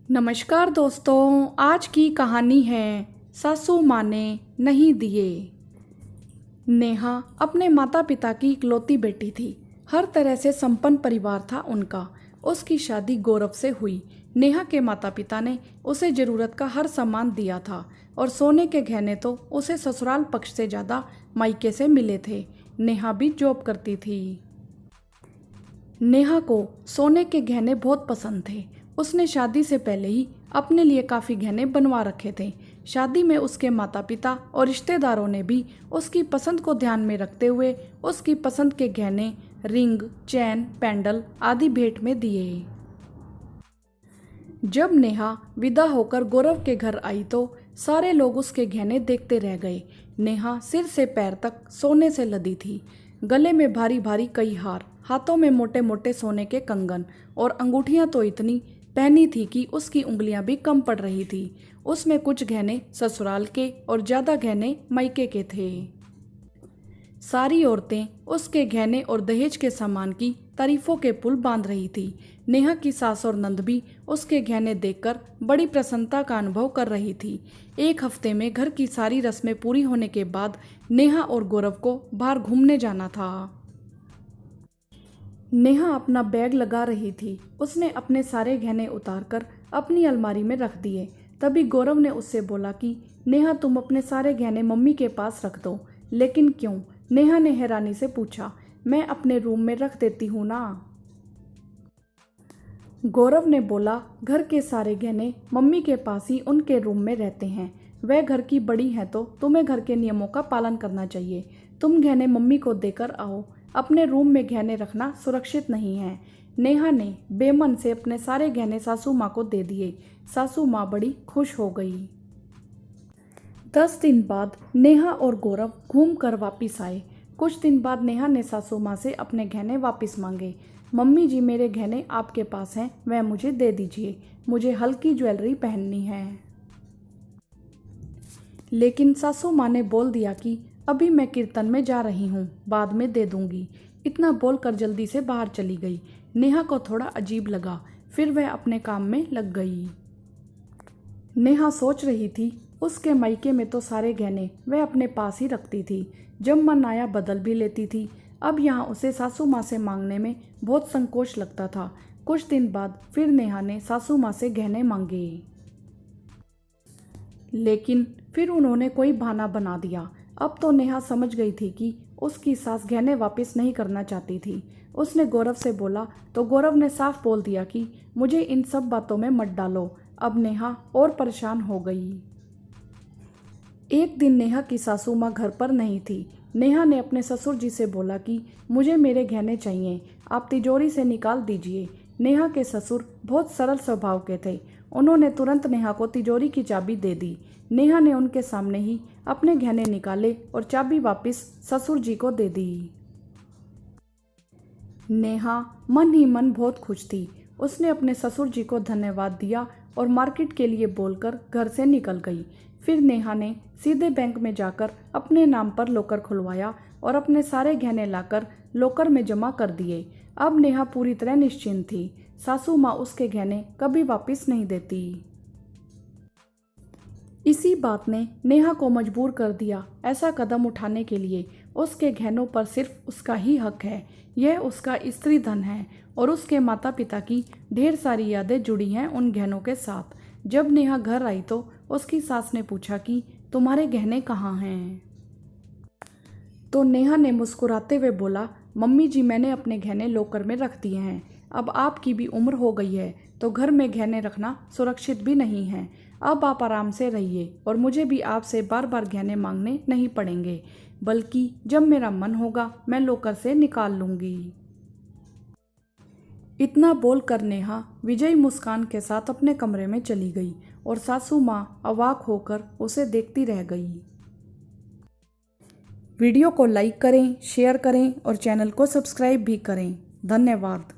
नमस्कार दोस्तों, आज की कहानी है सासू माँ ने नहीं दिए। नेहा अपने माता पिता की इकलौती बेटी थी। हर तरह से संपन्न परिवार था उनका। उसकी शादी गौरव से हुई। नेहा के माता पिता ने उसे जरूरत का हर सामान दिया था और सोने के गहने तो उसे ससुराल पक्ष से ज़्यादा मायके से मिले थे। नेहा भी जॉब करती थी। नेहा को सोने के गहने बहुत पसंद थे। उसने शादी से पहले ही अपने लिए काफ़ी गहने बनवा रखे थे। शादी में उसके माता पिता और रिश्तेदारों ने भी उसकी पसंद को ध्यान में रखते हुए उसकी पसंद के गहने, रिंग, चैन, पेंडल आदि भेंट में दिए। जब नेहा विदा होकर गौरव के घर आई तो सारे लोग उसके गहने देखते रह गए। नेहा सिर से पैर तक सोने से लदी थी। गले में भारी भारी कई हार, हाथों में मोटे मोटे सोने के कंगन और अंगूठियां तो इतनी पहनी थी कि उसकी उंगलियां भी कम पड़ रही थी। उसमें कुछ गहने ससुराल के और ज्यादा गहने मायके के थे। सारी औरतें उसके गहने और दहेज के सामान की तारीफों के पुल बांध रही थी। नेहा की सास और नंद भी उसके गहने देखकर बड़ी प्रसन्नता का अनुभव कर रही थी। एक हफ्ते में घर की सारी रस्में पूरी होने के बाद नेहा और गौरव को बाहर घूमने जाना था। नेहा अपना बैग लगा रही थी। उसने अपने सारे गहने उतारकर अपनी अलमारी में रख दिए। तभी गौरव ने उससे बोला कि नेहा, तुम अपने सारे गहने मम्मी के पास रख दो। लेकिन क्यों? नेहा ने हैरानी से पूछा। मैं अपने रूम में रख देती हूँ ना। गौरव ने बोला, घर के सारे गहने मम्मी के पास ही उनके रूम में रहते हैं। वह घर की बड़ी हैं तो तुम्हें घर के नियमों का पालन करना चाहिए। तुम गहने मम्मी को देकर आओ। अपने रूम में गहने रखना सुरक्षित नहीं है। नेहा ने बेमन से अपने सारे गहने सासू माँ को दे दिए। सासू माँ बड़ी खुश हो गई। 10 दिन बाद नेहा और गौरव घूम कर वापिस आए। कुछ दिन बाद नेहा ने सासू माँ से अपने गहने वापस मांगे। मम्मी जी, मेरे गहने आपके पास हैं, वह मुझे दे दीजिए। मुझे हल्की ज्वेलरी पहननी है। लेकिन सासू माँ ने बोल दिया कि अभी मैं कीर्तन में जा रही हूँ, बाद में दे दूंगी। इतना बोलकर जल्दी से बाहर चली गई। नेहा को थोड़ा अजीब लगा, फिर वह अपने काम में लग गई। नेहा सोच रही थी, उसके मायके में तो सारे गहने वह अपने पास ही रखती थी। जब मन आया बदल भी लेती थी। अब यहाँ उसे सासू माँ से मांगने में बहुत संकोच लगता था। कुछ दिन बाद फिर नेहा ने सासू माँ से गहने मांगे, लेकिन फिर उन्होंने कोई बहाना बना दिया। अब तो नेहा समझ गई थी कि उसकी सास गहने वापस नहीं करना चाहती थी। उसने गौरव से बोला तो गौरव ने साफ बोल दिया कि मुझे इन सब बातों में मत डालो। अब नेहा और परेशान हो गई। एक दिन नेहा की सासू माँ घर पर नहीं थी। नेहा ने अपने ससुर जी से बोला कि मुझे मेरे गहने चाहिए, आप तिजोरी से निकाल दीजिए। नेहा के ससुर बहुत सरल स्वभाव के थे। उन्होंने तुरंत नेहा को तिजोरी की चाबी दे दी। नेहा ने उनके सामने ही अपने गहने निकाले और चाबी वापस ससुर जी को दे दी। नेहा मन ही मन बहुत खुश थी। उसने अपने ससुर जी को धन्यवाद दिया और मार्केट के लिए बोलकर घर से निकल गई। फिर नेहा ने सीधे बैंक में जाकर अपने नाम पर लॉकर खुलवाया और अपने सारे गहने लाकर लॉकर में जमा कर दिए। अब नेहा पूरी तरह निश्चिंत थी। सासू माँ उसके गहने कभी वापस नहीं देती। इसी बात ने नेहा को मजबूर कर दिया ऐसा कदम उठाने के लिए। उसके गहनों पर सिर्फ उसका ही हक है। यह उसका स्त्री धन है और उसके माता पिता की ढेर सारी यादें जुड़ी हैं उन गहनों के साथ। जब नेहा घर आई तो उसकी सास ने पूछा कि तुम्हारे गहने कहाँ हैं? तो नेहा ने मुस्कुराते हुए बोला, मम्मी जी, मैंने अपने गहने लॉकर में रख दिए हैं। अब आपकी भी उम्र हो गई है तो घर में गहने रखना सुरक्षित भी नहीं है। अब आप आराम से रहिए और मुझे भी आपसे बार बार गहने मांगने नहीं पड़ेंगे, बल्कि जब मेरा मन होगा मैं लॉकर से निकाल लूँगी। इतना बोलकर नेहा विजयी मुस्कान के साथ अपने कमरे में चली गई और सासू माँ अवाक होकर उसे देखती रह गई। वीडियो को लाइक करें, शेयर करें और चैनल को सब्सक्राइब भी करें। धन्यवाद।